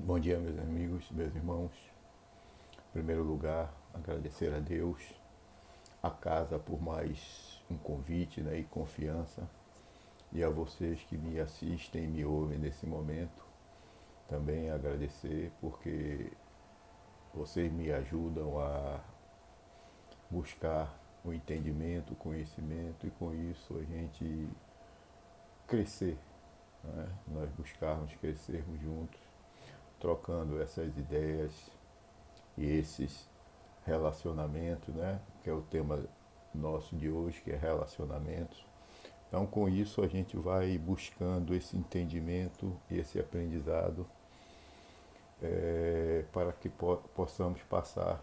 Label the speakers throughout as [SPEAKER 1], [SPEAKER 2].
[SPEAKER 1] Bom dia, meus amigos, meus irmãos. Em primeiro lugar, agradecer a Deus, a casa por mais um convite, né, e confiança, e a vocês que me assistem e me ouvem nesse momento. Também agradecer porque vocês me ajudam a buscar o entendimento, o conhecimento, e com isso a gente crescer, né? Nós buscarmos crescermos juntos, trocando essas ideias e esses relacionamentos, né? Que é o tema nosso de hoje, que é relacionamentos. Então, com isso, a gente vai buscando esse entendimento e esse aprendizado para que possamos passar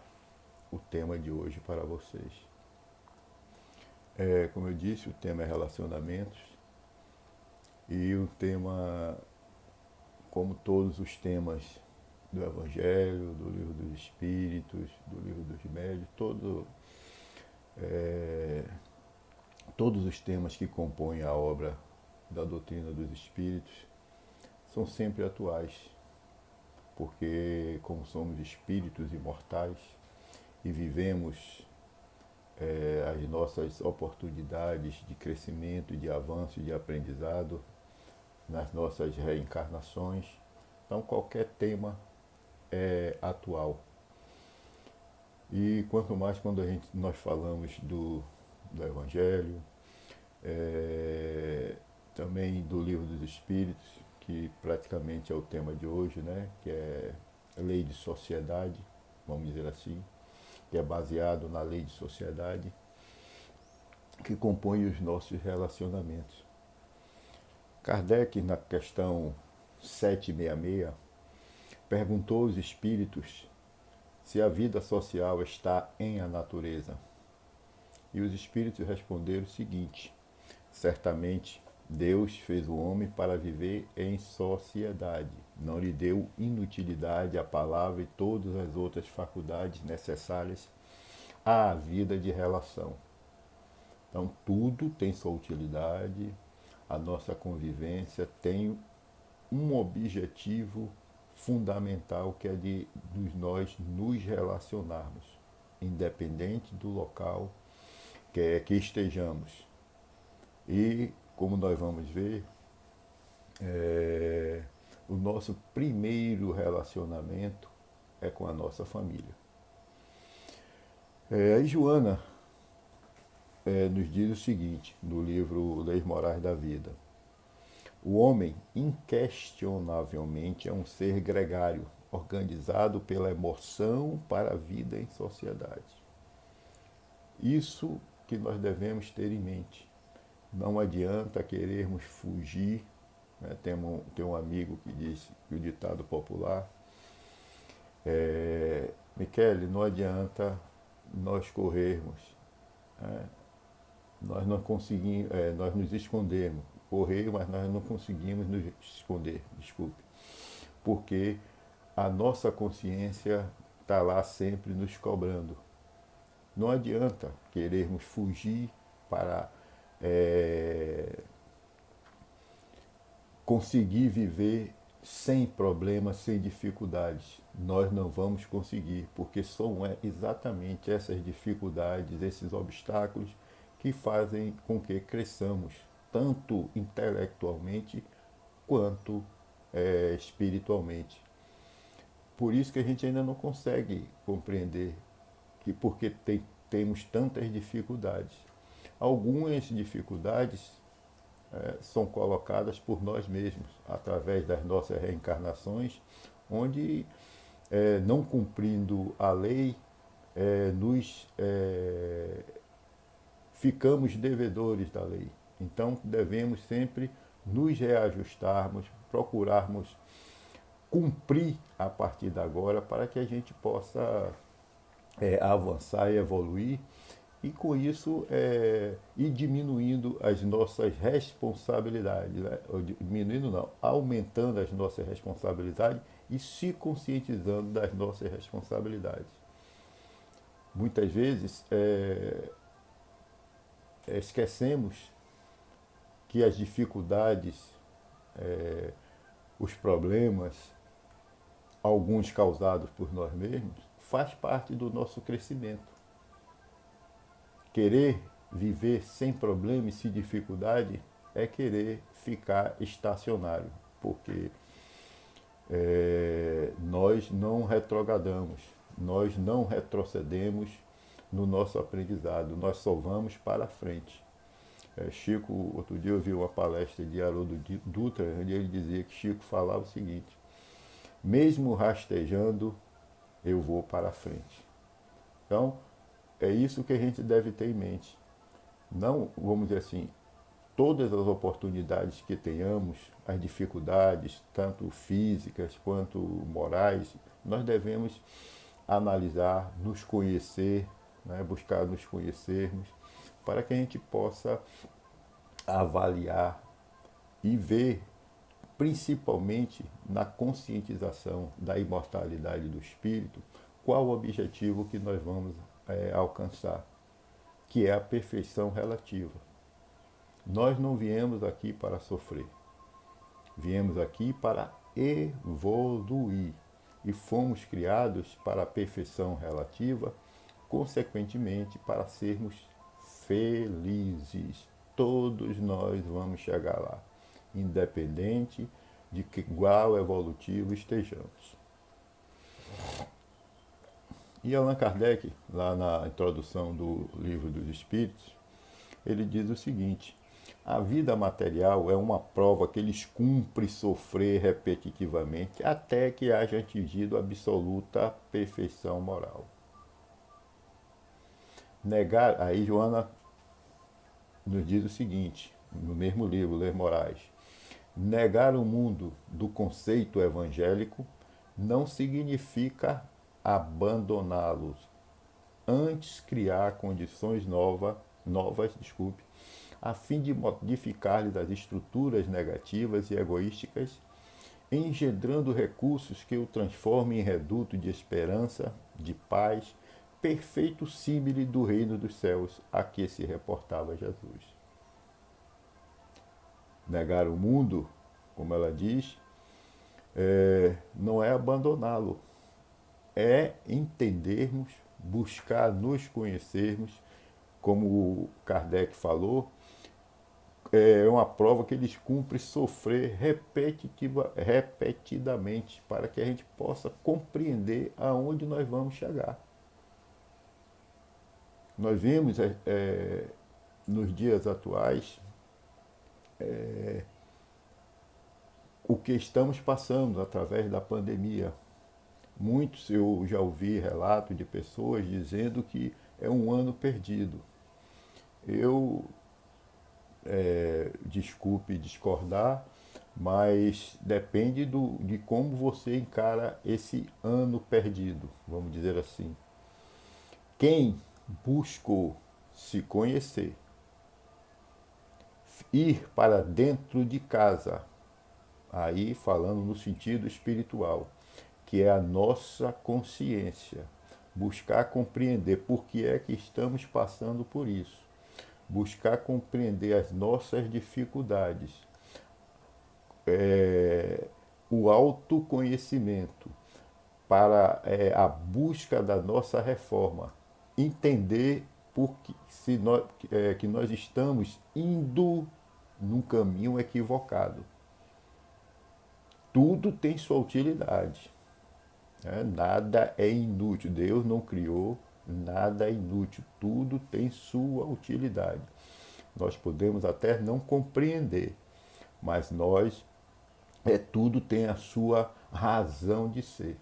[SPEAKER 1] o tema de hoje para vocês. Como eu disse, o tema é relacionamentos, e o tema, como todos os temas do Evangelho, do Livro dos Espíritos, do Livro dos Médios, todos os temas que compõem a obra da doutrina dos Espíritos são sempre atuais, porque como somos espíritos imortais e vivemos as nossas oportunidades de crescimento, de avanço e de aprendizado nas nossas reencarnações, então qualquer tema é atual. E quanto mais quando nós falamos do Evangelho, também do Livro dos Espíritos, que praticamente é o tema de hoje, né? Que é a lei de sociedade, vamos dizer assim, que é baseado na lei de sociedade, que compõe os nossos relacionamentos. Kardec, na questão 766, perguntou aos espíritos se a vida social está em a natureza. E os espíritos responderam o seguinte: certamente Deus fez o homem para viver em sociedade. Não lhe deu inutilidade à palavra e todas as outras faculdades necessárias à vida de relação. Então, tudo tem sua utilidade, a nossa convivência tem um objetivo fundamental, que é de nós nos relacionarmos, independente do local que estejamos. E, como nós vamos ver, o nosso primeiro relacionamento é com a nossa família. A Joana nos diz o seguinte, no livro Leis Morais da Vida: o homem, inquestionavelmente, é um ser gregário, organizado pela emoção para a vida em sociedade. Isso que nós devemos ter em mente. Não adianta querermos fugir, né? Tem um amigo que diz que o ditado popular Michele, não adianta nós corrermos, né? Nós não conseguimos, nós nos escondemos, correr, mas nós não conseguimos nos esconder, desculpe, porque a nossa consciência está lá sempre nos cobrando. Não adianta querermos fugir para conseguir viver sem problemas, sem dificuldades. Nós não vamos conseguir, porque são exatamente essas dificuldades, esses obstáculos que fazem com que cresçamos, tanto intelectualmente quanto espiritualmente. Por isso que a gente ainda não consegue compreender que porque temos tantas dificuldades. Algumas dificuldades são colocadas por nós mesmos, através das nossas reencarnações, onde, não cumprindo a lei, nos ficamos devedores da lei. Então, devemos sempre nos reajustarmos, procurarmos cumprir a partir de agora, para que a gente possa avançar e evoluir, e com isso ir diminuindo as nossas responsabilidades, né? Diminuindo não, aumentando as nossas responsabilidades e se conscientizando das nossas responsabilidades. Muitas vezes esquecemos que as dificuldades, os problemas, alguns causados por nós mesmos, faz parte do nosso crescimento. Querer viver sem problema e sem dificuldade é querer ficar estacionário, porque nós não retrogradamos, nós não retrocedemos no nosso aprendizado, nós só vamos para frente. Chico, outro dia eu vi uma palestra de Haroldo Dutra, onde ele dizia que Chico falava o seguinte: mesmo rastejando, eu vou para frente. Então, é isso que a gente deve ter em mente. Não, vamos dizer assim, todas as oportunidades que tenhamos, as dificuldades, tanto físicas quanto morais, nós devemos analisar, nos conhecer, né, buscar nos conhecermos, para que a gente possa avaliar e ver, principalmente na conscientização da imortalidade do espírito, qual o objetivo que nós vamos alcançar, que é a perfeição relativa. Nós não viemos aqui para sofrer, viemos aqui para evoluir e fomos criados para a perfeição relativa, consequentemente para sermos felizes. Todos nós vamos chegar lá, independente de que grau evolutivo estejamos. E Allan Kardec, lá na introdução do Livro dos Espíritos, ele diz o seguinte: a vida material é uma prova que eles cumprem sofrer repetitivamente até que haja atingido a absoluta perfeição moral. Negar, aí Joana nos diz o seguinte, no mesmo livro, Ler Morais: negar o mundo do conceito evangélico não significa abandoná-los, antes criar condições novas, a fim de modificar-lhes as estruturas negativas e egoísticas, engendrando recursos que o transformem em reduto de esperança, de paz, perfeito símile do reino dos céus a que se reportava Jesus. Negar o mundo, como ela diz, não é abandoná-lo, é entendermos, buscar nos conhecermos, como Kardec falou, é uma prova que eles cumprem sofrer repetidamente para que a gente possa compreender aonde nós vamos chegar. Nós vimos nos dias atuais o que estamos passando através da pandemia. Muitos, eu já ouvi relatos de pessoas dizendo que é um ano perdido. Eu, desculpe discordar, mas depende de como você encara esse ano perdido, vamos dizer assim. Quem buscou se conhecer, ir para dentro de casa, aí falando no sentido espiritual, que é a nossa consciência, buscar compreender por que é que estamos passando por isso, buscar compreender as nossas dificuldades, o autoconhecimento para a busca da nossa reforma, entender que nós estamos indo num caminho equivocado. Tudo tem sua utilidade. Nada é inútil. Deus não criou nada inútil. Tudo tem sua utilidade. Nós podemos até não compreender, mas tudo tem a sua razão de ser.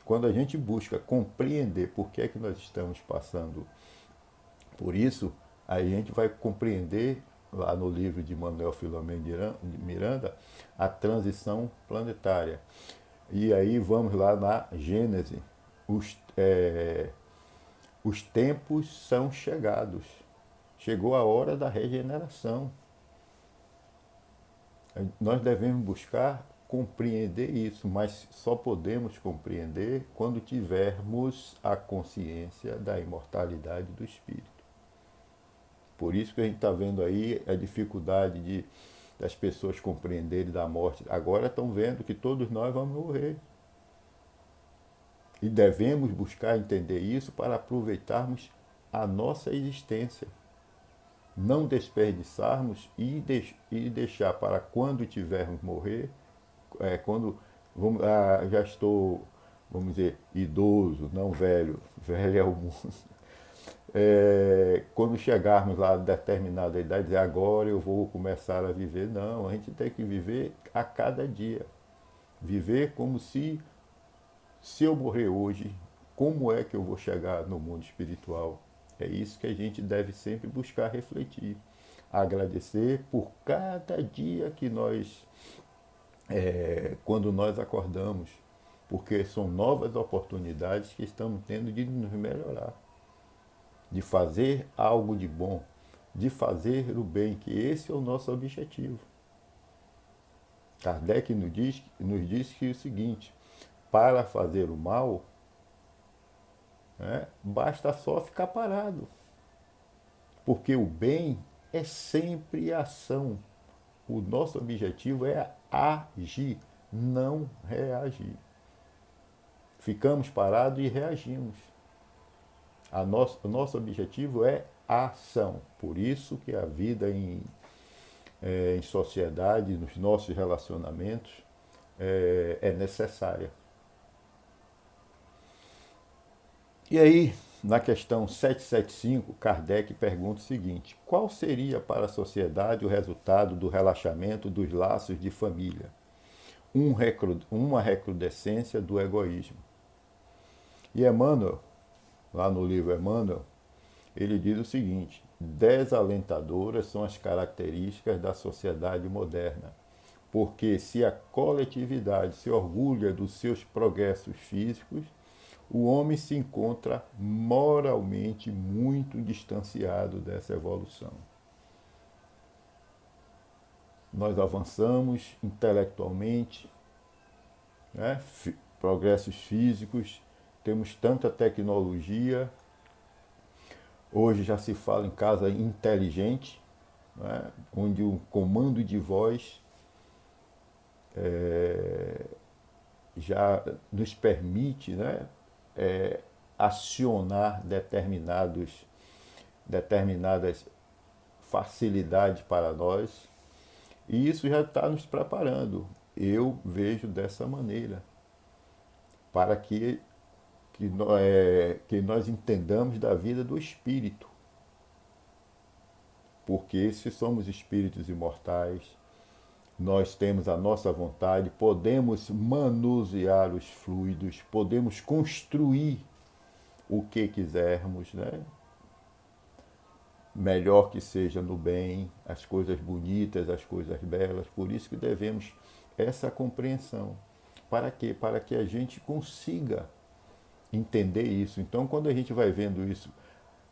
[SPEAKER 1] Quando a gente busca compreender por que é que nós estamos passando por isso, a gente vai compreender, lá no livro de Manuel Filomeno de Miranda, a transição planetária. E aí vamos lá na Gênese. Os tempos são chegados. Chegou a hora da regeneração. Nós devemos buscar compreender isso, mas só podemos compreender quando tivermos a consciência da imortalidade do espírito. Por isso que a gente está vendo aí a dificuldade das pessoas compreenderem da morte. Agora estão vendo que todos nós vamos morrer. E devemos buscar entender isso para aproveitarmos a nossa existência. Não desperdiçarmos e deixar para quando tivermos morrer, quando já estou, vamos dizer, idoso, não velho, velho é o mundo. Quando chegarmos lá a determinada idade, dizer agora eu vou começar a viver. Não, a gente tem que viver a cada dia. Viver como se eu morrer hoje, como é que eu vou chegar no mundo espiritual? É isso que a gente deve sempre buscar refletir. Agradecer por cada dia que quando nós acordamos, porque são novas oportunidades que estamos tendo de nos melhorar, de fazer algo de bom, de fazer o bem, que esse é o nosso objetivo. Kardec nos diz que é o seguinte: para fazer o mal, basta só ficar parado. Porque o bem é sempre ação. O nosso objetivo é agir, não reagir. Ficamos parados e reagimos. O nosso objetivo é ação. Por isso que a vida em sociedade, nos nossos relacionamentos, é necessária. E aí, na questão 775, Kardec pergunta o seguinte: qual seria para a sociedade o resultado do relaxamento dos laços de família? Uma recrudescência do egoísmo. E Emmanuel, lá no livro Emmanuel, ele diz o seguinte: desalentadoras são as características da sociedade moderna, porque se a coletividade se orgulha dos seus progressos físicos, o homem se encontra moralmente muito distanciado dessa evolução. Nós avançamos intelectualmente, progressos físicos, temos tanta tecnologia. Hoje já se fala em casa inteligente, onde o comando de voz já nos permite acionar determinadas facilidades para nós, e isso já está nos preparando. Eu vejo dessa maneira, para que nós entendamos da vida do espírito. Porque se somos espíritos imortais, nós temos a nossa vontade, podemos manusear os fluidos, podemos construir o que quisermos, melhor que seja no bem, as coisas bonitas, as coisas belas. Por isso que devemos essa compreensão. Para quê? Para que a gente consiga entender isso. Então, quando a gente vai vendo isso,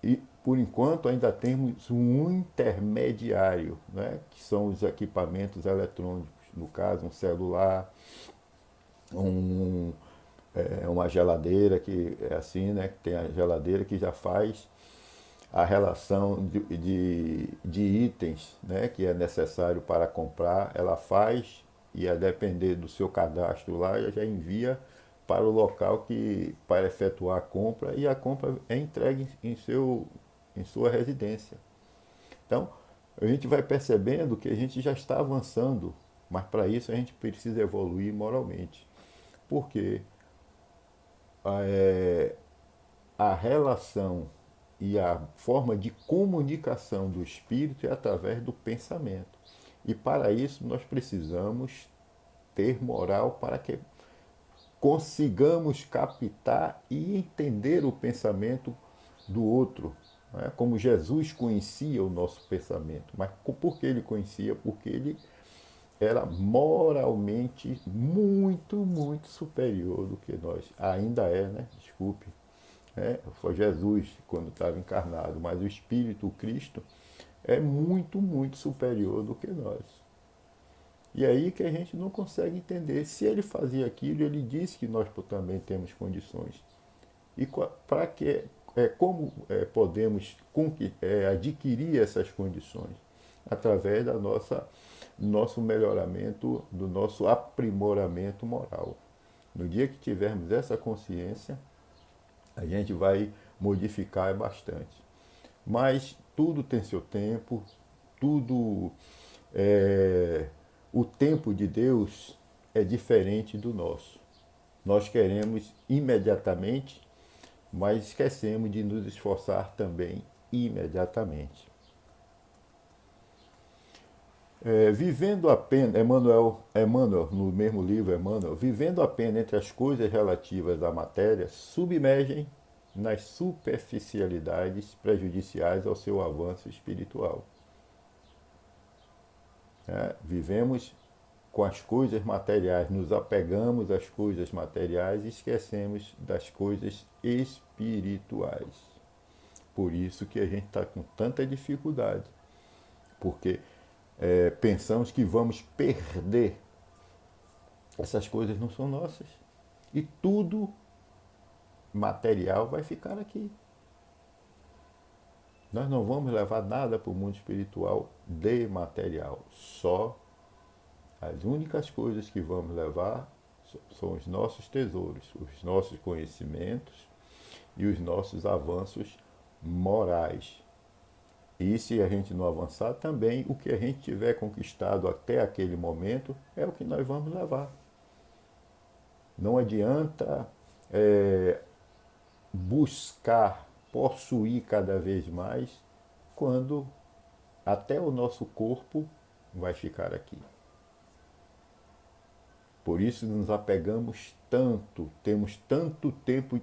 [SPEAKER 1] e por enquanto ainda temos um intermediário, que são os equipamentos eletrônicos, no caso um celular, uma geladeira, que é assim, que tem a geladeira que já faz a relação de itens, que é necessário para comprar, ela faz, e a depender do seu cadastro lá, ela já envia para o local para efetuar a compra, e a compra é entregue em sua residência. Então, a gente vai percebendo que a gente já está avançando, mas para isso a gente precisa evoluir moralmente. Porque a relação e a forma de comunicação do espírito é através do pensamento. E para isso nós precisamos ter moral para que consigamos captar e entender o pensamento do outro, como Jesus conhecia o nosso pensamento. Mas por que ele conhecia? Porque ele era moralmente muito, muito superior do que nós. Ainda é, desculpe. Foi Jesus quando estava encarnado, mas o Espírito, o Cristo, é muito, muito superior do que nós. E aí que a gente não consegue entender. Se ele fazia aquilo, ele disse que nós também temos condições. E para que, como podemos adquirir essas condições? Através do nosso melhoramento, do nosso aprimoramento moral. No dia que tivermos essa consciência, a gente vai modificar bastante. Mas tudo tem seu tempo, tudo é, o tempo de Deus é diferente do nosso. Nós queremos imediatamente, mas esquecemos de nos esforçar também imediatamente. Vivendo a pena, Emmanuel, no mesmo livro, Emmanuel, vivendo a pena entre as coisas relativas à matéria, submergem nas superficialidades prejudiciais ao seu avanço espiritual. Vivemos com as coisas materiais, nos apegamos às coisas materiais e esquecemos das coisas espirituais. Por isso que a gente está com tanta dificuldade, porque pensamos que vamos perder. Essas coisas não são nossas. E tudo material vai ficar aqui. Nós não vamos levar nada para o mundo espiritual de material. Só as únicas coisas que vamos levar são os nossos tesouros, os nossos conhecimentos e os nossos avanços morais. E se a gente não avançar, também o que a gente tiver conquistado até aquele momento é o que nós vamos levar. Não adianta buscar possuir cada vez mais quando até o nosso corpo vai ficar aqui. Por isso nos apegamos tanto, temos tanto tempo,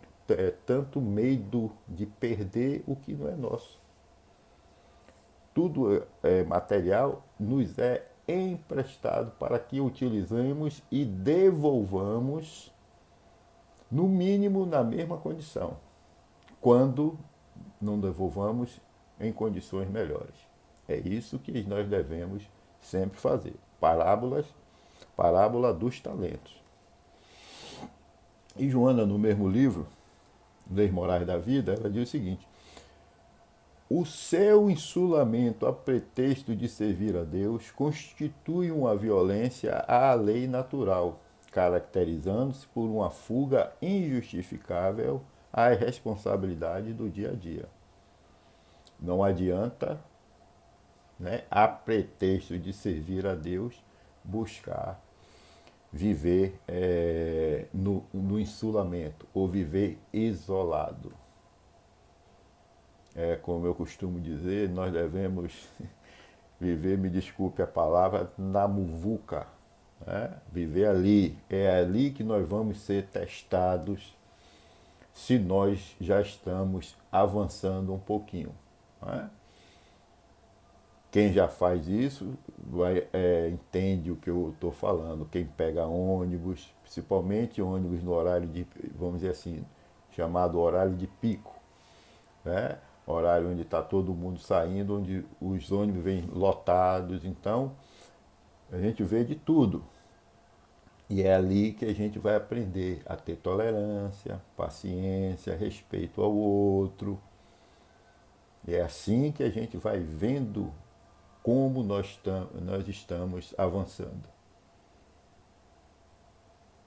[SPEAKER 1] tanto medo de perder o que não é nosso. Tudo material nos é emprestado para que utilizemos e devolvamos, no mínimo, na mesma condição, quando não devolvamos em condições melhores. É isso que nós devemos sempre fazer. Parábola dos talentos. E Joana, no mesmo livro, Leis Morais da Vida, ela diz o seguinte: o seu insulamento a pretexto de servir a Deus constitui uma violência à lei natural, caracterizando-se por uma fuga injustificável à responsabilidade do dia a dia. Não adianta, a pretexto de servir a Deus, buscar viver no insulamento ou viver isolado. Como eu costumo dizer, nós devemos viver, me desculpe a palavra, na muvuca. Viver ali. É ali que nós vamos ser testados se nós já estamos avançando um pouquinho. Quem já faz isso entende o que eu estou falando. Quem pega ônibus, principalmente ônibus no horário de, vamos dizer assim, chamado horário de pico, horário onde está todo mundo saindo, onde os ônibus vêm lotados. Então, a gente vê de tudo. E é ali que a gente vai aprender a ter tolerância, paciência, respeito ao outro. E é assim que a gente vai vendo como nós estamos avançando.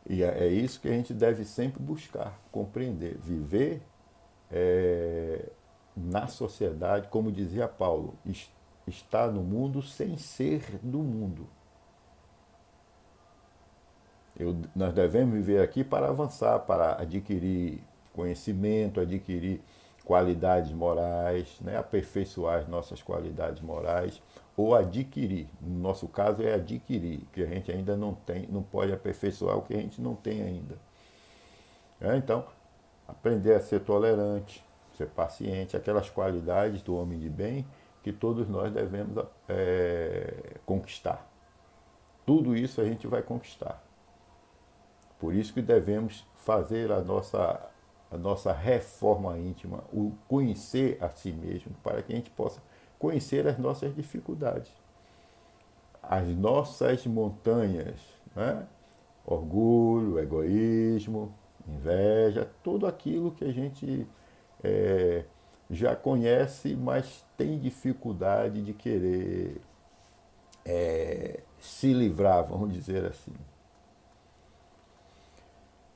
[SPEAKER 1] E é isso que a gente deve sempre buscar, compreender, viver na sociedade, como dizia Paulo, está no mundo sem ser do mundo. Nós devemos viver aqui para avançar, para adquirir conhecimento, adquirir qualidades morais, aperfeiçoar as nossas qualidades morais, ou adquirir. No nosso caso é adquirir, que a gente ainda não tem, não pode aperfeiçoar o que a gente não tem ainda. Então, aprender a ser tolerante, ser paciente, aquelas qualidades do homem de bem que todos nós devemos conquistar. Tudo isso a gente vai conquistar. Por isso que devemos fazer a nossa reforma íntima, o conhecer a si mesmo, para que a gente possa conhecer as nossas dificuldades, as nossas montanhas, orgulho, egoísmo, inveja, tudo aquilo que a gente já conhece, mas tem dificuldade de querer se livrar, vamos dizer assim.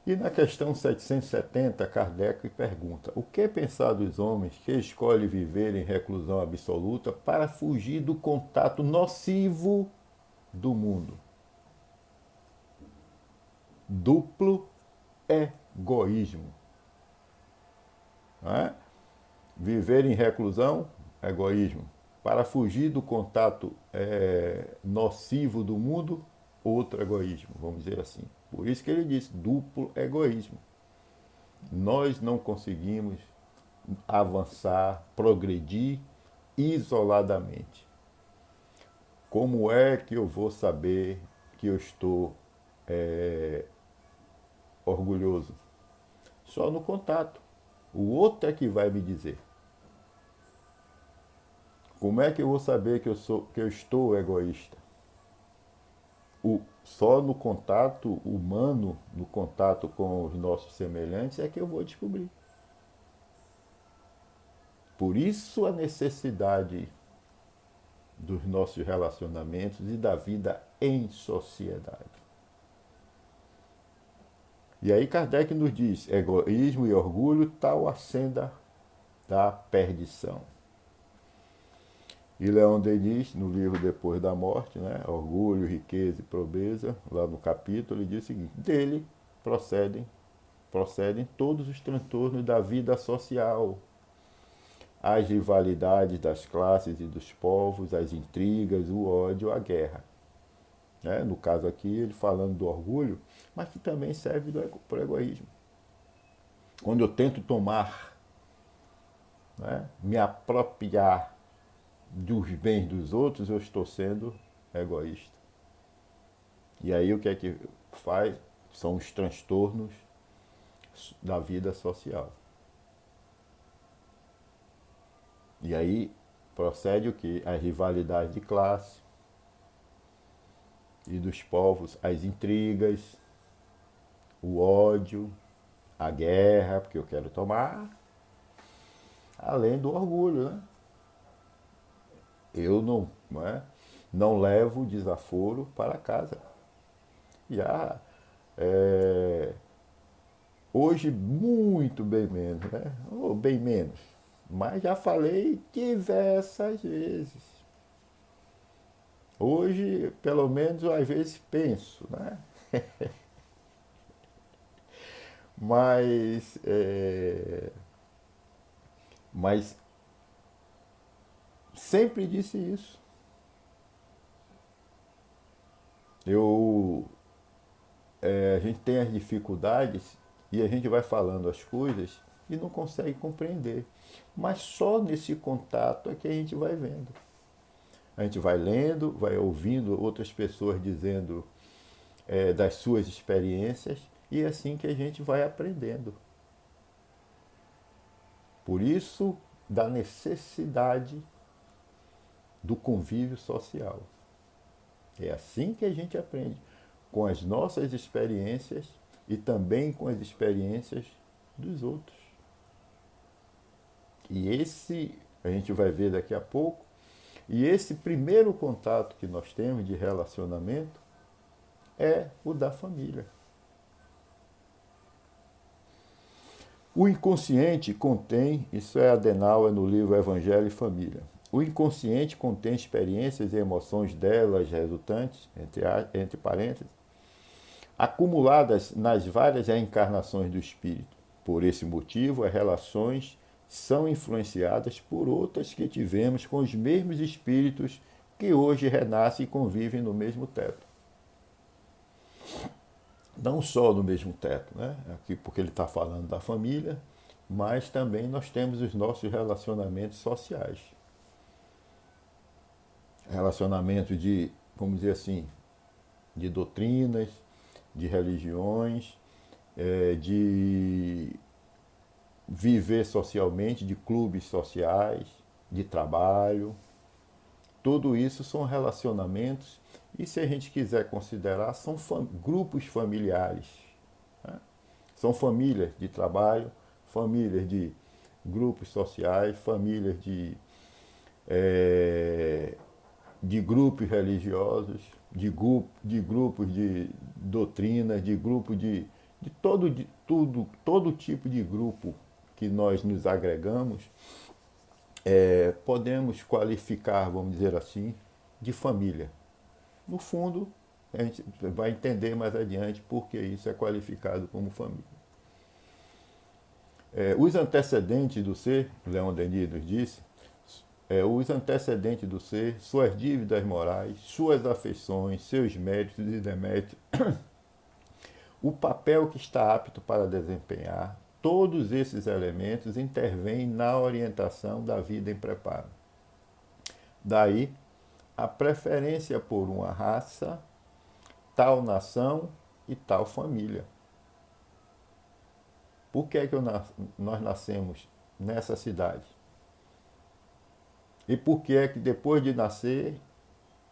[SPEAKER 1] E na questão 770, Kardec pergunta: o que pensar dos homens que escolhem viver em reclusão absoluta para fugir do contato nocivo do mundo? Duplo egoísmo. Não é? Viver em reclusão, egoísmo. Para fugir do contato nocivo do mundo, outro egoísmo, vamos dizer assim. Por isso que ele diz duplo egoísmo. Nós não conseguimos avançar, progredir isoladamente. Como é que eu vou saber que eu estou orgulhoso? Só no contato. O outro é que vai me dizer. Como é que eu vou saber que eu estou egoísta? Só no contato humano, no contato com os nossos semelhantes, é que eu vou descobrir. Por isso a necessidade dos nossos relacionamentos e da vida em sociedade. E aí Kardec nos diz, egoísmo e orgulho, tal a senda da perdição. E Leon Denis, no livro Depois da Morte, né, Orgulho, Riqueza e Pobreza, lá no capítulo, ele diz o seguinte: dele procedem todos os transtornos da vida social, as rivalidades das classes e dos povos, as intrigas, o ódio, a guerra. No caso aqui, ele falando do orgulho, mas que também serve para o egoísmo. Quando eu tento tomar, me apropriar dos bens dos outros, eu estou sendo egoísta. E aí o que é que faz? São os transtornos da vida social. E aí procede o quê? A rivalidade de classe e dos povos, as intrigas, o ódio, a guerra, porque eu quero tomar, além do orgulho, né? Eu não levo desaforo para casa. Hoje muito bem menos, né? Ou bem menos. Mas já falei diversas vezes. Hoje, pelo menos, eu às vezes penso, né? Mas sempre disse isso. A gente tem as dificuldades e a gente vai falando as coisas e não consegue compreender. Mas só nesse contato é que a gente vai vendo. A gente vai lendo, vai ouvindo outras pessoas dizendo das suas experiências e é assim que a gente vai aprendendo. Por isso, da necessidade do convívio social. É assim que a gente aprende, com as nossas experiências e também com as experiências dos outros. E esse, a gente vai ver daqui a pouco, e esse primeiro contato que nós temos de relacionamento é o da família. O inconsciente contém, isso é Adenauer no livro Evangelho e Família, o inconsciente contém experiências e emoções delas resultantes, entre parênteses, acumuladas nas várias reencarnações do espírito. Por esse motivo, as relações são influenciadas por outras que tivemos com os mesmos espíritos que hoje renascem e convivem no mesmo teto. Não só no mesmo teto, né? Aqui porque ele está falando da família, mas também nós temos os nossos relacionamentos sociais. Relacionamento de, vamos dizer assim, de doutrinas, de religiões, de viver socialmente, de clubes sociais, de trabalho. Tudo isso são relacionamentos e, se a gente quiser considerar, são grupos familiares. Né? São famílias de trabalho, famílias de grupos sociais, famílias de grupos religiosos, de grupos de doutrina, de grupos de todo tipo de grupo que nós nos agregamos, podemos qualificar, vamos dizer assim, de família. No fundo, a gente vai entender mais adiante por que isso é qualificado como família. Os antecedentes do ser, Leon Denis nos disse, os antecedentes do ser, suas dívidas morais, suas afeições, seus méritos e deméritos, o papel que está apto para desempenhar, todos esses elementos intervêm na orientação da vida em preparo. Daí, a preferência por uma raça, tal nação e tal família. Por que é que nós nascemos nessa cidade? E por que é que depois de nascer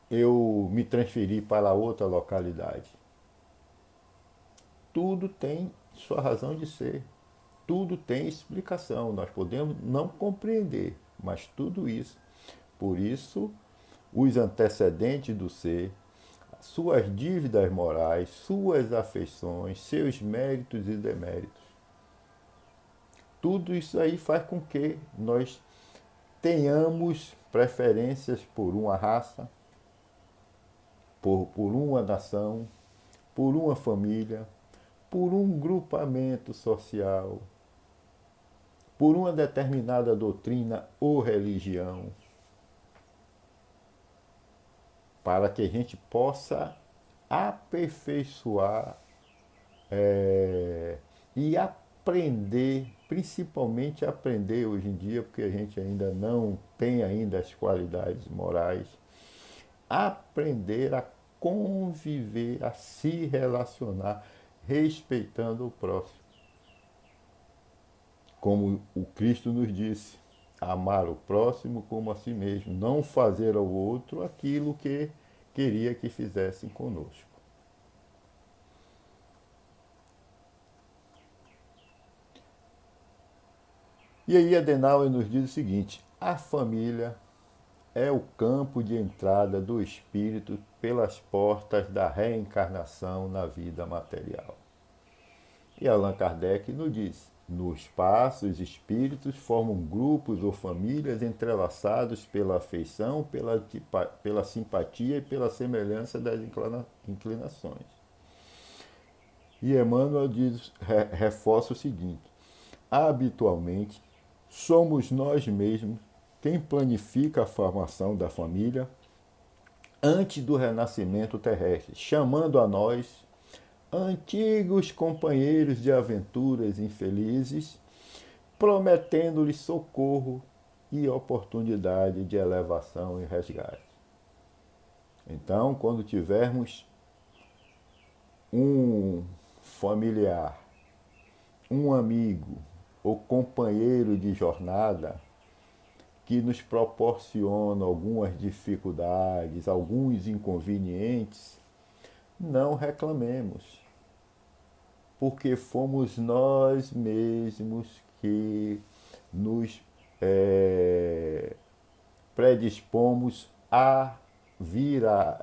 [SPEAKER 1] eu me transferi para outra localidade? Tudo tem sua razão de ser. Tudo tem explicação. Nós podemos não compreender, mas tudo isso. Por isso, os antecedentes do ser, suas dívidas morais, suas afeições, seus méritos e deméritos. Tudo isso aí faz com que nós tenhamos preferências por uma raça, por uma nação, por uma família, por um grupamento social, por uma determinada doutrina ou religião, para que a gente possa aperfeiçoar e aprender, principalmente aprender hoje em dia, porque a gente ainda não tem ainda as qualidades morais, aprender a conviver, a se relacionar, respeitando o próximo. Como o Cristo nos disse, amar o próximo como a si mesmo, não fazer ao outro aquilo que queria que fizessem conosco. E aí Adenauer nos diz o seguinte: a família é o campo de entrada do espírito pelas portas da reencarnação na vida material. E Allan Kardec nos diz: no espaço, os espíritos formam grupos ou famílias entrelaçados pela afeição, pela simpatia e pela semelhança das inclinações. E Emmanuel reforça o seguinte: habitualmente, somos nós mesmos quem planifica a formação da família antes do renascimento terrestre, chamando a nós antigos companheiros de aventuras infelizes, prometendo-lhes socorro e oportunidade de elevação e resgate. Então, quando tivermos um familiar, um amigo ou companheiro de jornada que nos proporciona algumas dificuldades, alguns inconvenientes, não reclamemos, porque fomos nós mesmos que nos predispomos a vir a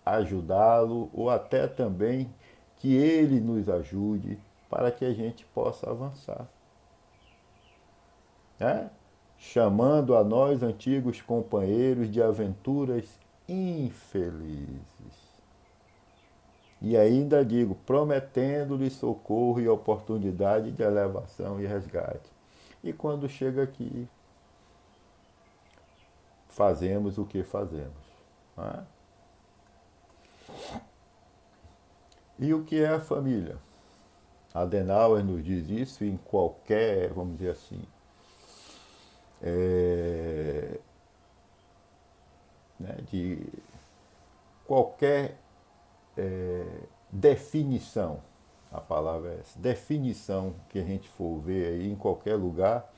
[SPEAKER 1] ajudá-lo, ou até também que ele nos ajude para que a gente possa avançar. Chamando a nós antigos companheiros de aventuras infelizes. E ainda digo, prometendo-lhe socorro e oportunidade de elevação e resgate. E quando chega aqui, fazemos o que fazemos. E o que é a família? Adenauer nos diz isso em qualquer, vamos dizer assim, de qualquer definição, a palavra é essa, definição que a gente for ver aí em qualquer lugar,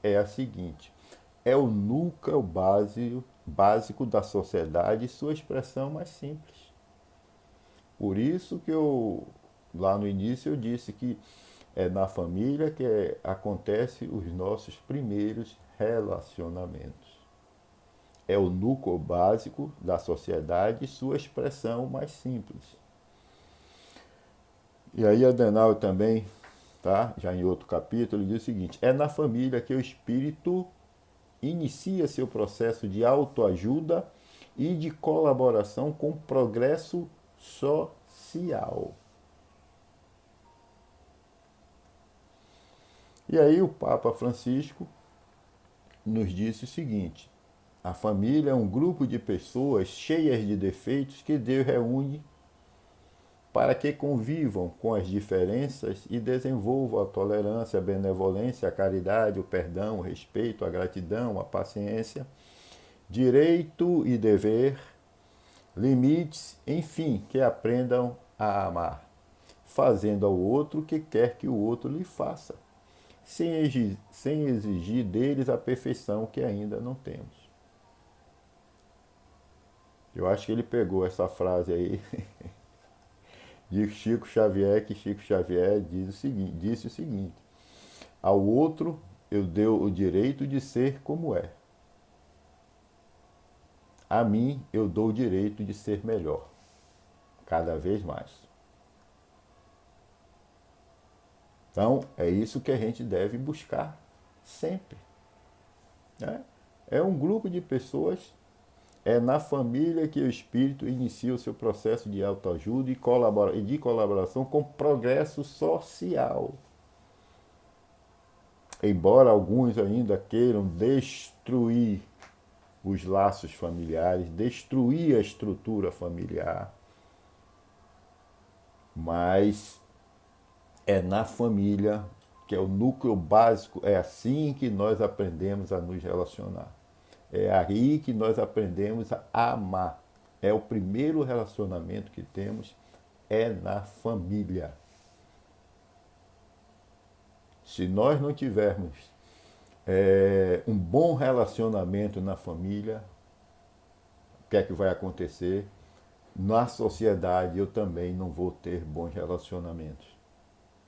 [SPEAKER 1] é a seguinte: é o núcleo básico da sociedade e sua expressão mais simples. Por isso que lá no início eu disse que é na família que acontecem os nossos primeiros relacionamentos. É o núcleo básico da sociedade e sua expressão mais simples. E aí Adenauer também, tá? Já em outro capítulo, ele diz o seguinte: é na família que o espírito inicia seu processo de autoajuda e de colaboração com o progresso social. E aí o Papa Francisco nos disse o seguinte: a família é um grupo de pessoas cheias de defeitos que Deus reúne para que convivam com as diferenças e desenvolvam a tolerância, a benevolência, a caridade, o perdão, o respeito, a gratidão, a paciência, direito e dever, limites, enfim, que aprendam a amar, fazendo ao outro o que quer que o outro lhe faça, sem exigir deles a perfeição que ainda não temos. Eu acho que ele pegou essa frase aí de Chico Xavier, que Chico Xavier disse o seguinte: ao outro eu dei o direito de ser como é. A mim eu dou o direito de ser melhor, cada vez mais. Então, é isso que a gente deve buscar sempre, né? É um grupo de pessoas, é na família que o espírito inicia o seu processo de autoajuda e de colaboração com progresso social. Embora alguns ainda queiram destruir os laços familiares, destruir a estrutura familiar, mas é na família, que é o núcleo básico, é assim que nós aprendemos a nos relacionar. É aí que nós aprendemos a amar. É o primeiro relacionamento que temos, é na família. Se nós não tivermos um bom relacionamento na família, o que é que vai acontecer? Na sociedade eu também não vou ter bons relacionamentos,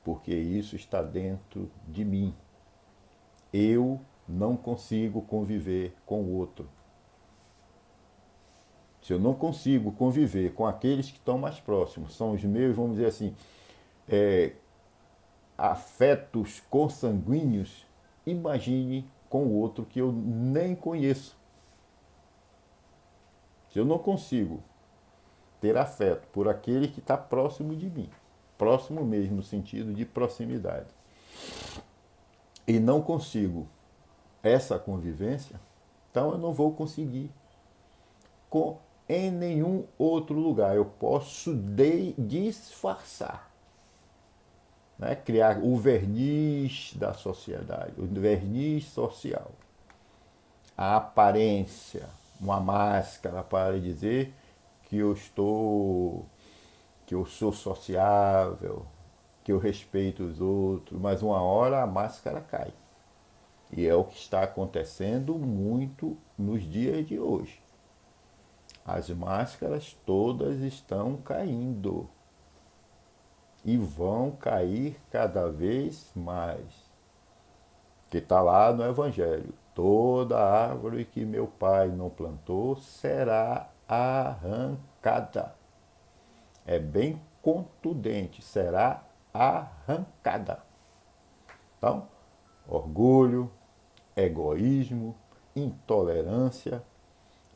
[SPEAKER 1] porque isso está dentro de mim. Eu não consigo conviver com o outro. Se eu não consigo conviver com aqueles que estão mais próximos, são os meus, vamos dizer assim, afetos consanguíneos, imagine com o outro que eu nem conheço. Se eu não consigo ter afeto por aquele que está próximo de mim, próximo mesmo no sentido de proximidade, e não consigo essa convivência, então eu não vou conseguir em nenhum outro lugar. Eu posso disfarçar, né? Criar o verniz da sociedade, o verniz social, a aparência, uma máscara para dizer que eu sou sociável, que eu respeito os outros, mas uma hora a máscara cai. E é o que está acontecendo muito nos dias de hoje. As máscaras todas estão caindo. E vão cair cada vez mais. Que está lá no Evangelho. Toda árvore que meu pai não plantou será arrancada. É bem contundente, será arrancada. Então, orgulho, egoísmo, intolerância,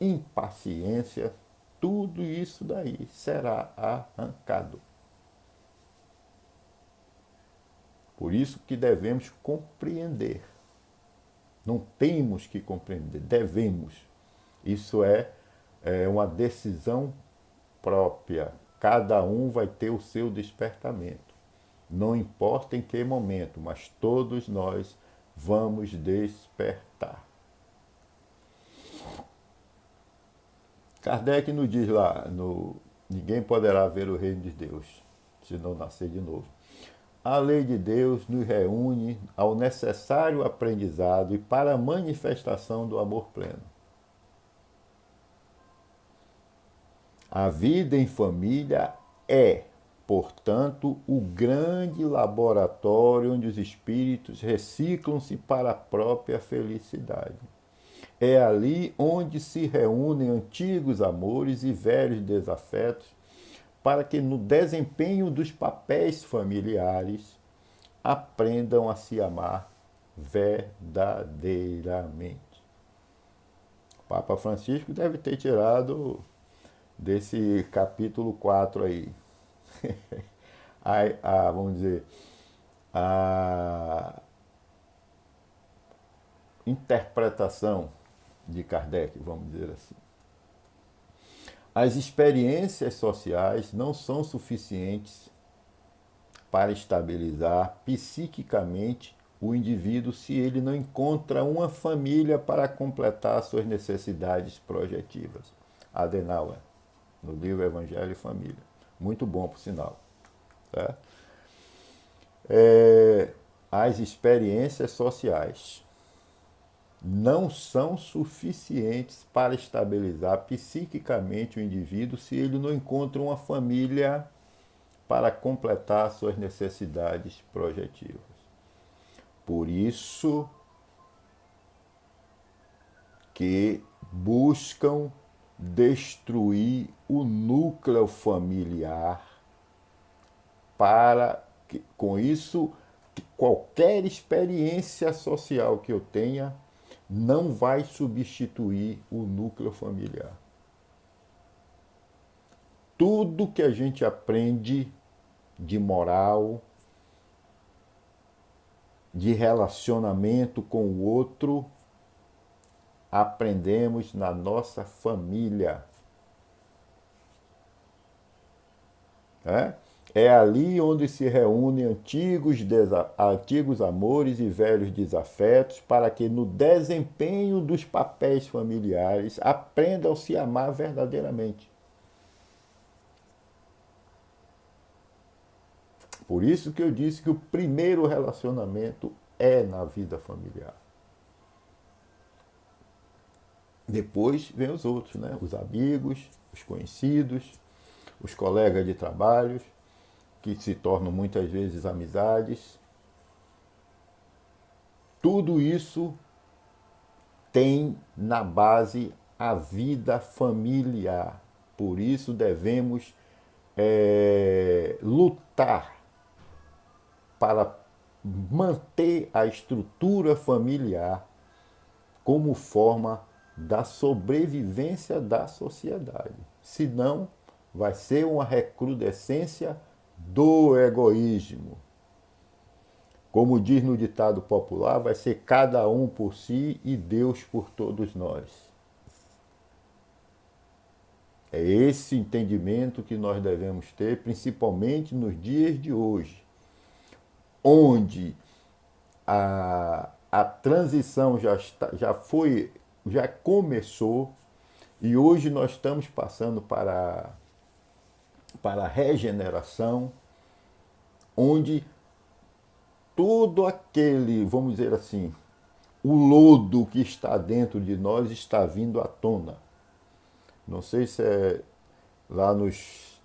[SPEAKER 1] impaciência, tudo isso daí será arrancado. Por isso que devemos compreender. Não temos que compreender, devemos. Isso é uma decisão própria. Cada um vai ter o seu despertamento. Não importa em que momento, mas todos nós vamos despertar. Kardec nos diz lá, ninguém poderá ver o reino de Deus se não nascer de novo. A lei de Deus nos reúne ao necessário aprendizado e para a manifestação do amor pleno. A vida em família é, portanto, o grande laboratório onde os espíritos reciclam-se para a própria felicidade. É ali onde se reúnem antigos amores e velhos desafetos para que no desempenho dos papéis familiares aprendam a se amar verdadeiramente. O Papa Francisco deve ter tirado desse capítulo 4 aí. Vamos dizer, a interpretação de Kardec, vamos dizer assim. As experiências sociais não são suficientes para estabilizar psiquicamente o indivíduo se ele não encontra uma família para completar suas necessidades projetivas. Adenauer, no livro Evangelho e Família. Muito bom, por sinal. Tá? As experiências sociais não são suficientes para estabilizar psiquicamente o indivíduo se ele não encontra uma família para completar suas necessidades projetivas. Por isso que buscam destruir o núcleo familiar para que, com isso, qualquer experiência social que eu tenha não vai substituir o núcleo familiar. Tudo que a gente aprende de moral, de relacionamento com o outro, aprendemos na nossa família. É ali onde se reúnem antigos amores e velhos desafetos para que no desempenho dos papéis familiares aprendam a se amar verdadeiramente. Por isso que eu disse que o primeiro relacionamento é na vida familiar. Depois vem os outros, né? Os amigos, os conhecidos, os colegas de trabalho, que se tornam muitas vezes amizades. Tudo isso tem na base a vida familiar. Por isso devemos lutar para manter a estrutura familiar como forma da sobrevivência da sociedade. Senão, vai ser uma recrudescência do egoísmo. Como diz no ditado popular, vai ser cada um por si e Deus por todos nós. É esse entendimento que nós devemos ter, principalmente nos dias de hoje, onde a transição já começou e hoje nós estamos passando para a regeneração, onde todo aquele, vamos dizer assim, o lodo que está dentro de nós está vindo à tona. Não sei se é lá os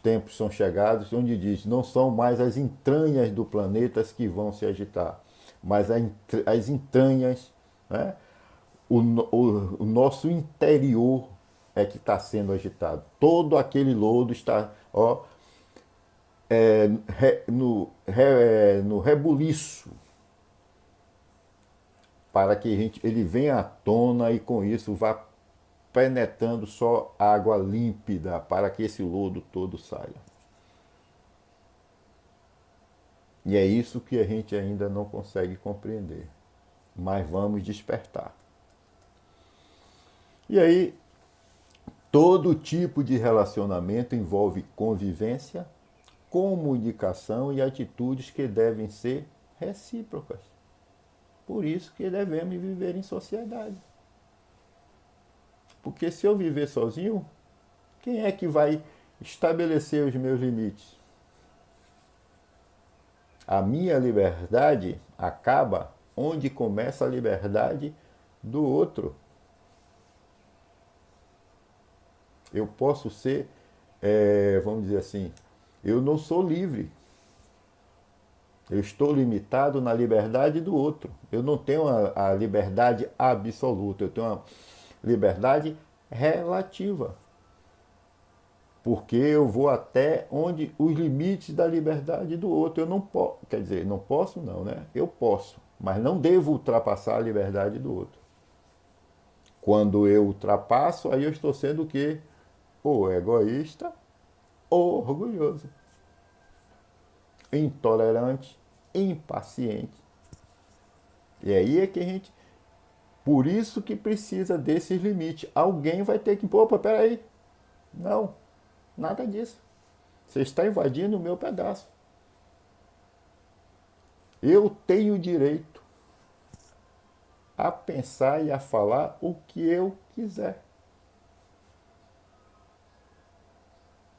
[SPEAKER 1] tempos são chegados, onde diz, não são mais as entranhas do planeta que vão se agitar, mas as entranhas, né? O nosso interior é que está sendo agitado. Todo aquele lodo está no rebuliço, para que ele venha à tona e com isso vá penetrando só água límpida, para que esse lodo todo saia. E é isso que a gente ainda não consegue compreender. Mas vamos despertar. E aí, todo tipo de relacionamento envolve convivência, comunicação e atitudes que devem ser recíprocas. Por isso que devemos viver em sociedade. Porque se eu viver sozinho, quem é que vai estabelecer os meus limites? A minha liberdade acaba onde começa a liberdade do outro. Eu posso ser, vamos dizer assim, eu não sou livre. Eu estou limitado na liberdade do outro. Eu não tenho a liberdade absoluta, eu tenho uma liberdade relativa. porque eu vou até onde os limites da liberdade do outro. Eu não posso, quer dizer, não posso não, né? Eu posso, mas não devo ultrapassar a liberdade do outro. Quando eu ultrapasso, aí eu estou sendo o quê? Ou egoísta ou orgulhoso, intolerante, impaciente. E aí é que a gente, por isso que precisa desses limites. Alguém vai ter que, opa, peraí, não, nada disso. Você está invadindo o meu pedaço. Eu tenho direito a pensar e a falar o que eu quiser.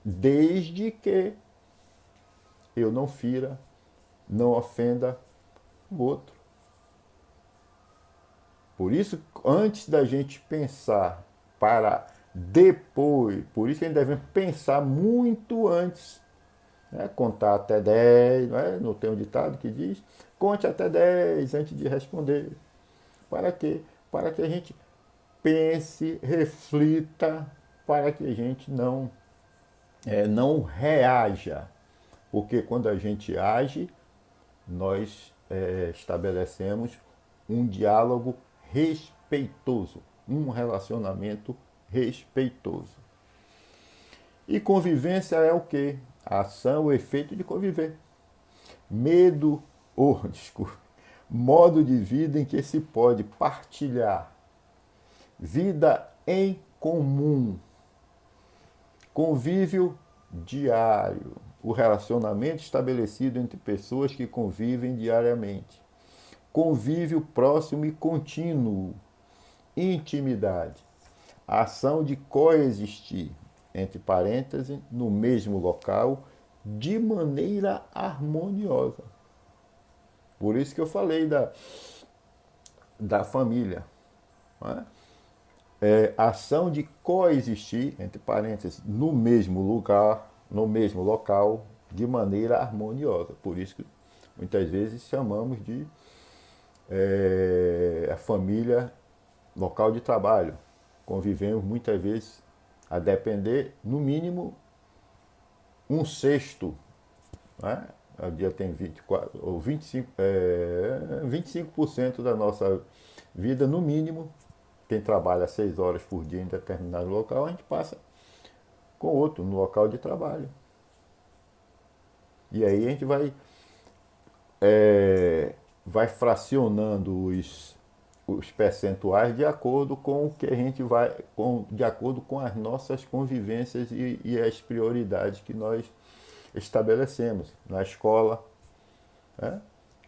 [SPEAKER 1] Desde que eu não fira, não ofenda o outro. Por isso, antes da gente pensar para depois, por isso que a gente deve pensar muito antes, né? Contar até 10, não, não tem um ditado que diz, conte até 10 antes de responder. Para quê? Para que a gente pense, reflita, para que a gente não reaja. Porque quando a gente age, nós estabelecemos um diálogo respeitoso, um relacionamento respeitoso. E convivência é o quê? A ação, o efeito de conviver. Medo, desculpa, modo de vida em que se pode partilhar. Vida em comum. Convívio diário. O relacionamento estabelecido entre pessoas que convivem diariamente. Convívio próximo e contínuo. Intimidade. A ação de coexistir, entre parênteses, no mesmo local, de maneira harmoniosa. Por isso que eu falei da família. Não é? Ação de coexistir, entre parênteses, no mesmo lugar, no mesmo local, de maneira harmoniosa. Por isso que muitas vezes chamamos de a família local de trabalho. Convivemos muitas vezes a depender, no mínimo, um sexto. Né? O dia tem 24, ou 25% da nossa vida, no mínimo. Quem trabalha 6 horas por dia em determinado local, a gente passa com outro no local de trabalho. E aí a gente vai fracionando os percentuais de acordo com o que a gente de acordo com as nossas convivências e as prioridades que nós estabelecemos na escola. Né?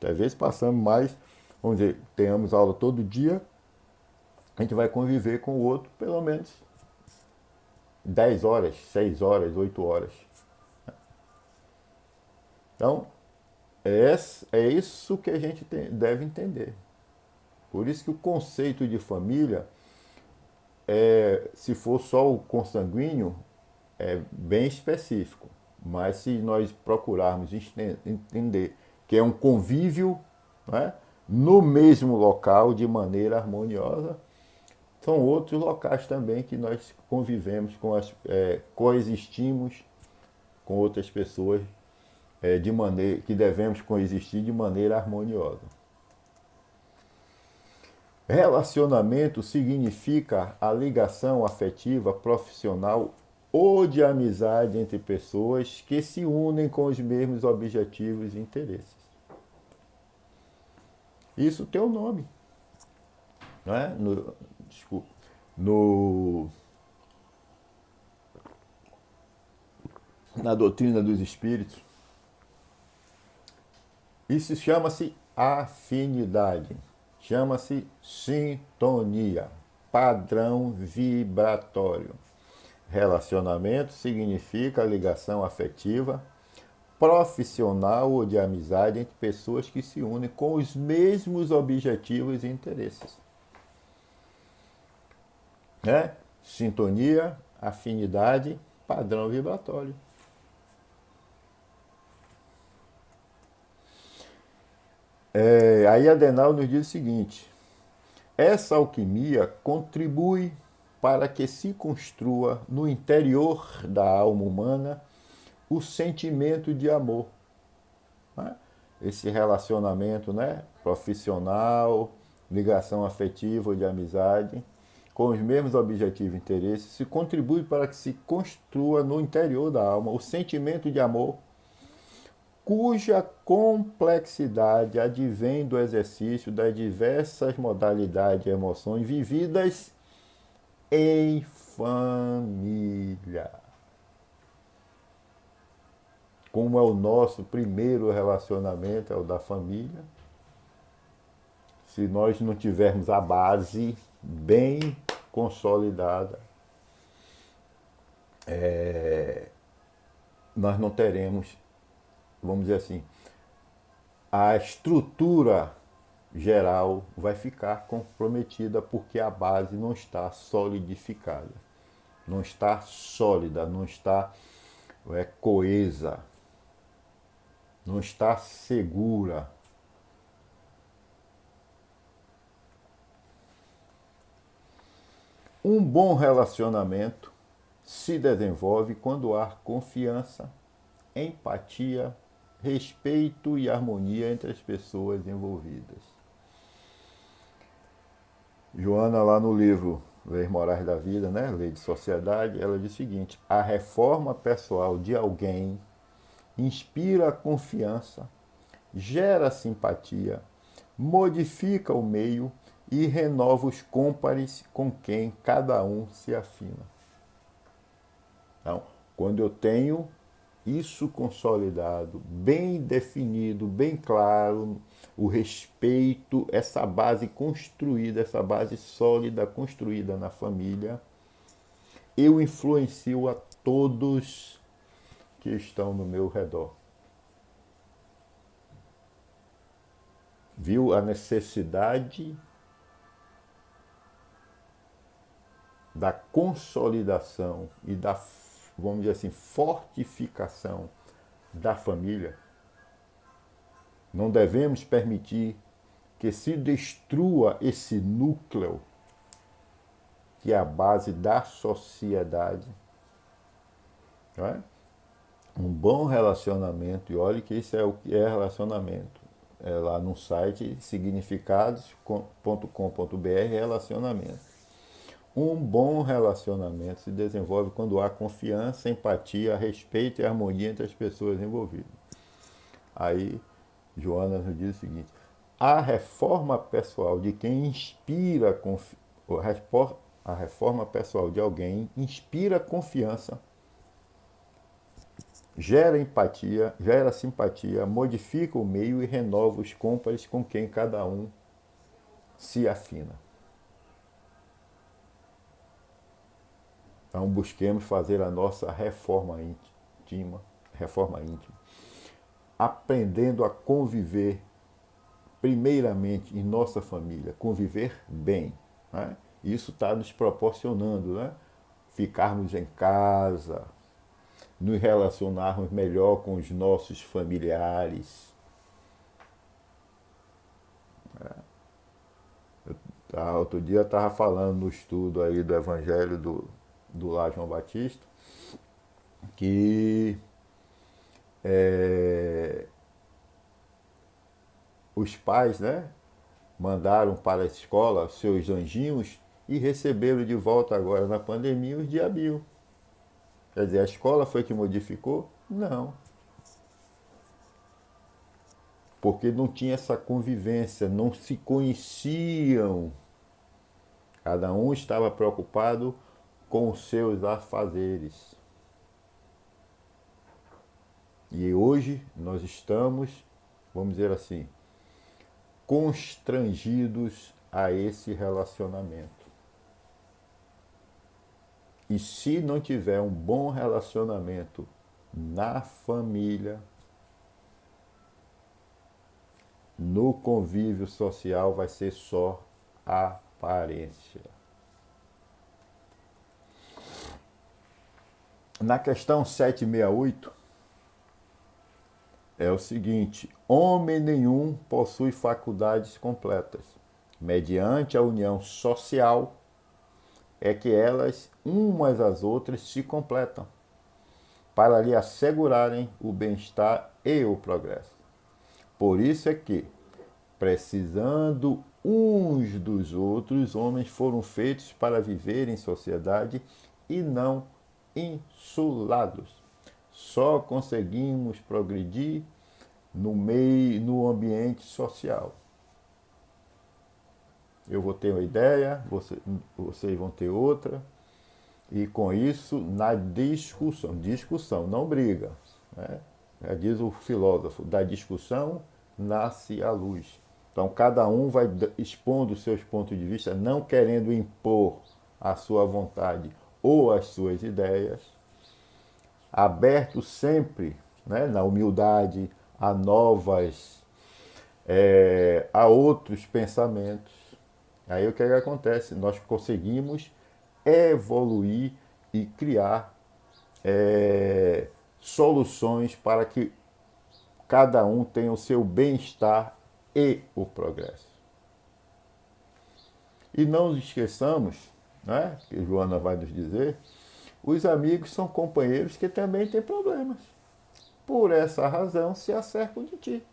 [SPEAKER 1] Às vezes passamos mais, vamos dizer, tenhamos aula todo dia, a gente vai conviver com o outro pelo menos 10 horas, 6 horas, 8 horas. Então, é isso que a gente deve entender. Por isso que o conceito de família, se for só o consanguíneo, é bem específico. Mas se nós procurarmos entender que é um convívio, né, no mesmo local, de maneira harmoniosa, são outros locais também que nós convivemos, coexistimos com outras pessoas de maneira que devemos coexistir de maneira harmoniosa. Relacionamento significa a ligação afetiva, profissional ou de amizade entre pessoas que se unem com os mesmos objetivos e interesses. Isso tem um nome. Não é? Na doutrina dos espíritos, isso chama-se afinidade, chama-se sintonia, padrão vibratório. Relacionamento significa ligação afetiva, profissional ou de amizade entre pessoas que se unem com os mesmos objetivos e interesses. Sintonia, afinidade, padrão vibratório. Aí Adenauer nos diz o seguinte: essa alquimia contribui para que se construa no interior da alma humana o sentimento de amor. Né? Esse relacionamento, né, profissional, ligação afetiva ou de amizade, com os mesmos objetivos e interesses, se contribui para que se construa no interior da alma o sentimento de amor, cuja complexidade advém do exercício das diversas modalidades de emoções vividas em família. Como é o nosso primeiro relacionamento, é o da família, se nós não tivermos a base bem consolidada, nós não teremos, vamos dizer assim, a estrutura geral vai ficar comprometida porque a base não está solidificada, não está sólida, não está coesa, não está segura. Um bom relacionamento se desenvolve quando há confiança, empatia, respeito e harmonia entre as pessoas envolvidas. Joana, lá no livro Leis Morais da Vida, né, Lei de Sociedade, ela diz o seguinte: a reforma pessoal de alguém inspira confiança, gera simpatia, modifica o meio e renova os cômpares com quem cada um se afina. Então, quando eu tenho isso consolidado, bem definido, bem claro, o respeito, essa base construída, essa base sólida construída na família, eu influencio a todos que estão no meu redor. Viu a necessidade da consolidação e da, vamos dizer assim, fortificação da família? Não devemos permitir que se destrua esse núcleo que é a base da sociedade. Não é? Um bom relacionamento, e olhe que isso é o que é relacionamento. É lá no site significados.com.br, relacionamento. Um bom relacionamento se desenvolve quando há confiança, empatia, respeito e harmonia entre as pessoas envolvidas. Aí, Joana nos diz o seguinte: a reforma pessoal de quem inspira a reforma pessoal de alguém inspira confiança, gera empatia, gera simpatia, modifica o meio e renova os cômpares com quem cada um se afina. Então busquemos fazer a nossa reforma íntima, aprendendo a conviver primeiramente em nossa família, conviver bem. Né? Isso está nos proporcionando, né? Ficarmos em casa, nos relacionarmos melhor com os nossos familiares. Outro dia eu estava falando no estudo aí do Evangelho do Lar João Batista, que os pais, né, mandaram para a escola seus anjinhos e receberam de volta agora na pandemia os diabinhos. Quer dizer, a escola foi que modificou? Não. Porque não tinha essa convivência, não se conheciam. Cada um estava preocupado com os seus afazeres. E hoje nós estamos, vamos dizer assim, constrangidos a esse relacionamento. E se não tiver um bom relacionamento na família, no convívio social, vai ser só aparência. Na questão 768, é o seguinte: homem nenhum possui faculdades completas. Mediante a união social, é que elas, umas às outras, se completam para lhe assegurarem o bem-estar e o progresso. Por isso é que, precisando uns dos outros, homens foram feitos para viver em sociedade e não insulados. Só conseguimos progredir no ambiente social. Eu vou ter uma ideia, vocês vão ter outra, e com isso, na discussão, não briga, né? Já diz o filósofo, da discussão nasce a luz. Então, cada um vai expondo os seus pontos de vista, não querendo impor a sua vontade ou as suas ideias, aberto sempre, né, na humildade a a outros pensamentos. Aí o que acontece? Nós conseguimos evoluir e criar soluções para que cada um tenha o seu bem-estar e o progresso. E não nos esqueçamos, né, que Joana vai nos dizer, os amigos são companheiros que também têm problemas. Por essa razão se acercam de ti,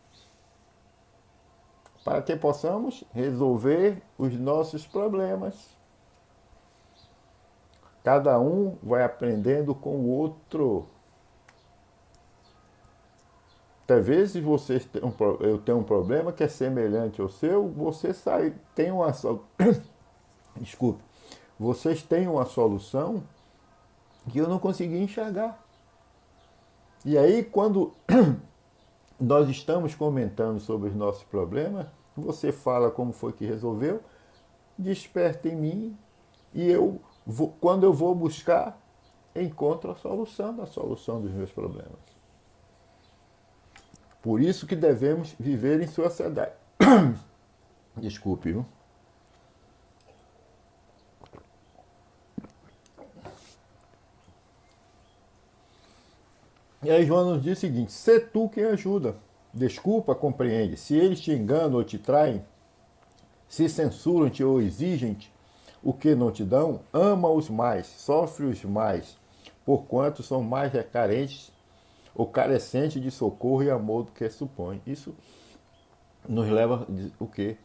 [SPEAKER 1] para que possamos resolver os nossos problemas. Cada um vai aprendendo com o outro. Às vezes eu tenho um problema que é semelhante ao seu, tem uma desculpe, vocês têm uma solução que eu não consegui enxergar. E aí, quando nós estamos comentando sobre os nossos problemas, você fala como foi que resolveu, desperta em mim e quando eu vou buscar, encontro a solução dos meus problemas. Por isso que devemos viver em sociedade. Desculpe, viu? E aí João nos diz o seguinte: sê tu quem ajuda. Desculpa, compreende. Se eles te enganam ou te traem, se censuram-te ou exigem-te o que não te dão, ama-os mais, sofre-os mais, porquanto são mais carentes ou carecentes de socorro e amor do que supõe. Isso nos leva a o quê?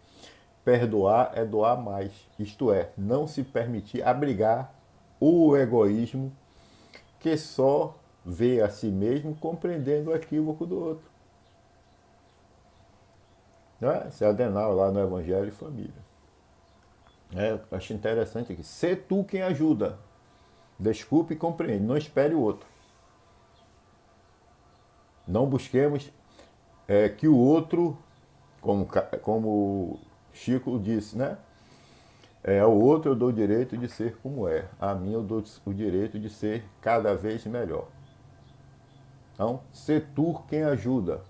[SPEAKER 1] Perdoar é doar mais. Isto é, não se permitir abrigar o egoísmo que só vê a si mesmo compreendendo o equívoco do outro. Esse é Adenauer lá no Evangelho e Família. Eu acho interessante aqui. Sê tu quem ajuda. Desculpe e compreende. Não espere o outro. Não busquemos que o outro, como Chico disse, né? Ao outro eu dou o direito de ser como é. A mim eu dou o direito de ser cada vez melhor. Então, sê tu quem ajuda.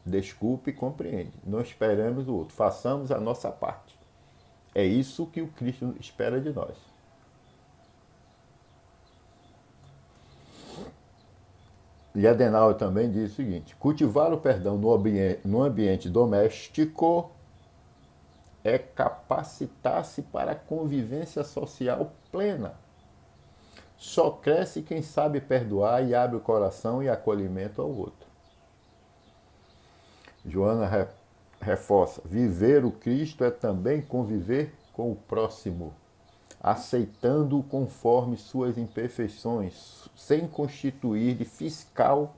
[SPEAKER 1] Desculpe e compreende. Não esperamos o outro. Façamos a nossa parte. É isso que o Cristo espera de nós. E Adenauer também diz o seguinte: cultivar o perdão no ambiente doméstico é capacitar-se para a convivência social plena. Só cresce quem sabe perdoar e abre o coração e acolhimento ao outro. Joana reforça: viver o Cristo é também conviver com o próximo, aceitando-o conforme suas imperfeições, sem constituir de fiscal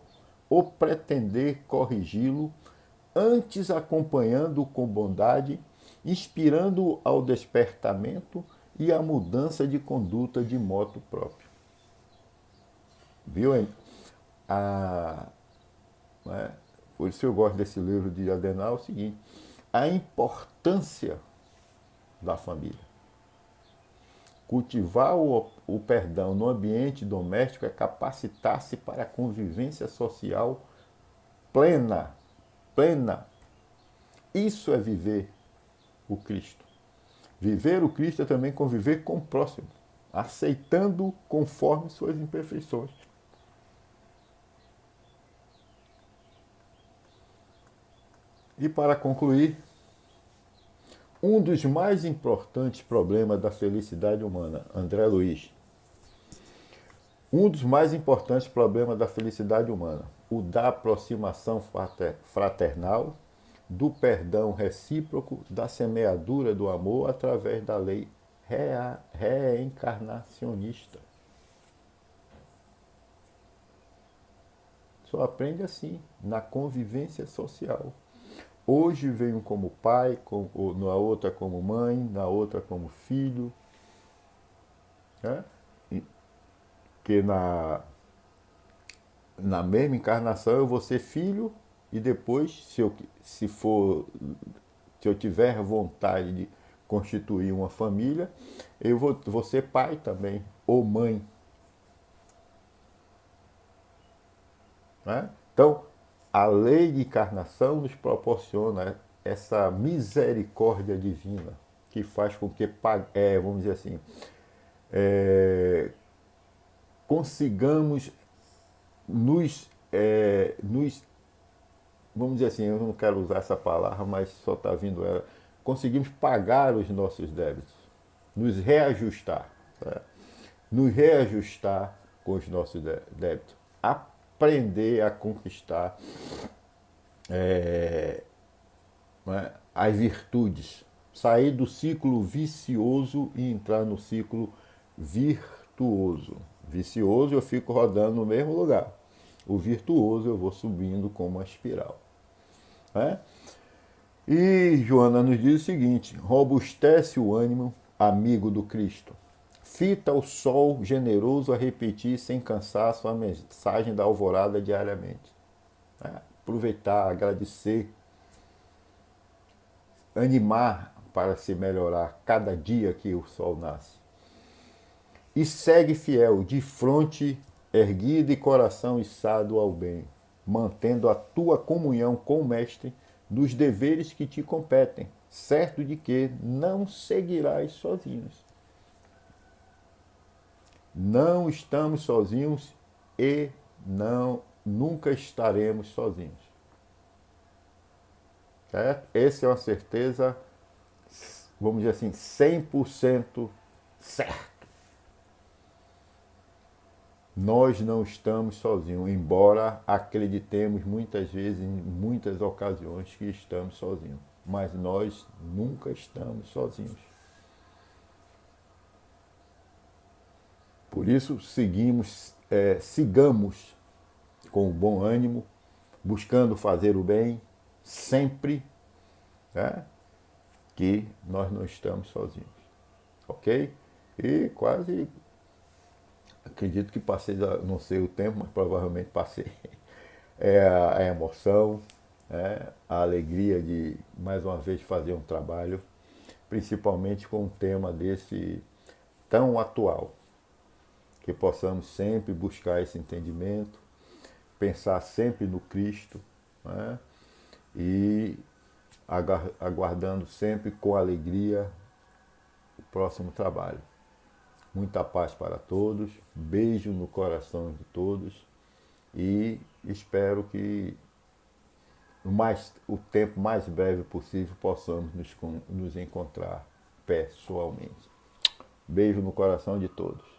[SPEAKER 1] ou pretender corrigi-lo, antes acompanhando-o com bondade, inspirando-o ao despertamento e à mudança de conduta de modo próprio. Viu? Por isso eu gosto desse livro de Adenauer, é o seguinte: a importância da família. Cultivar o perdão no ambiente doméstico é capacitar-se para a convivência social plena. Plena. Isso é viver o Cristo. Viver o Cristo é também conviver com o próximo, aceitando conforme suas imperfeições. E para concluir, Um dos mais importantes problemas da felicidade humana, André Luiz. Um dos mais importantes problemas da felicidade humana, o da aproximação fraternal, do perdão recíproco, da semeadura do amor através da lei reencarnacionista. Só aprende assim, na convivência social. Hoje vem um como pai, na outra como mãe, na outra como filho. Né? Que na mesma encarnação eu vou ser filho e depois, se eu tiver vontade de constituir uma família, eu vou ser pai também, ou mãe. Né? Então, a lei de encarnação nos proporciona essa misericórdia divina que faz com que, vamos dizer assim, consigamos vamos dizer assim, eu não quero usar essa palavra, mas só está vindo ela, conseguimos pagar os nossos débitos, nos reajustar, tá? Nos reajustar com os nossos débitos, aprender a conquistar as virtudes, sair do ciclo vicioso e entrar no ciclo virtuoso. Vicioso eu fico rodando no mesmo lugar. O virtuoso eu vou subindo como uma espiral. Né? E Joana nos diz o seguinte: robustece o ânimo, amigo do Cristo. Fita o sol generoso a repetir sem cansaço a mensagem da alvorada diariamente. Né? Aproveitar, agradecer, animar para se melhorar cada dia que o sol nasce. E segue fiel, de fronte erguida e coração içado ao bem, mantendo a tua comunhão com o Mestre nos deveres que te competem, certo de que não seguirás sozinhos. Não estamos sozinhos e nunca estaremos sozinhos. Certo? Essa é uma certeza, vamos dizer assim, 100% certa. Nós não estamos sozinhos, embora acreditemos muitas vezes, em muitas ocasiões, que estamos sozinhos. Mas nós nunca estamos sozinhos. Por isso, sigamos com bom ânimo, buscando fazer o bem, sempre, né? Que nós não estamos sozinhos. Ok? E quase... acredito que passei, não sei o tempo, mas provavelmente passei. A emoção, a alegria de, mais uma vez, fazer um trabalho, principalmente com um tema desse tão atual, que possamos sempre buscar esse entendimento, pensar sempre no Cristo, né? E aguardando sempre com alegria o próximo trabalho. Muita paz para todos, beijo no coração de todos e espero que o tempo mais breve possível possamos nos encontrar pessoalmente. Beijo no coração de todos.